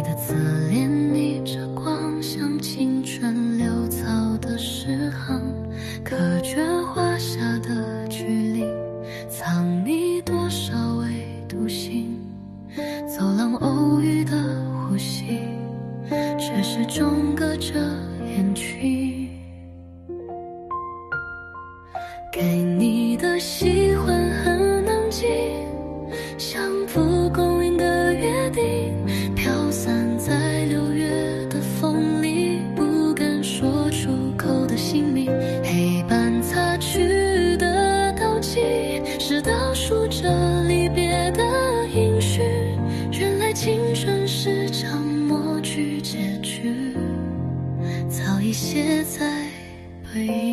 你的侧脸逆着光，像青春潦草的诗行，可卷画下的距离，藏你多少未独行。走廊偶遇的呼吸，却始终隔着眼睛。给你的喜欢很难记，相蒲公英的约定，飘散在6月的风里，不敢说出口的姓名。黑板擦去的倒计，是倒数着离别的音讯。原来青春是场默剧，结局早已写在回忆。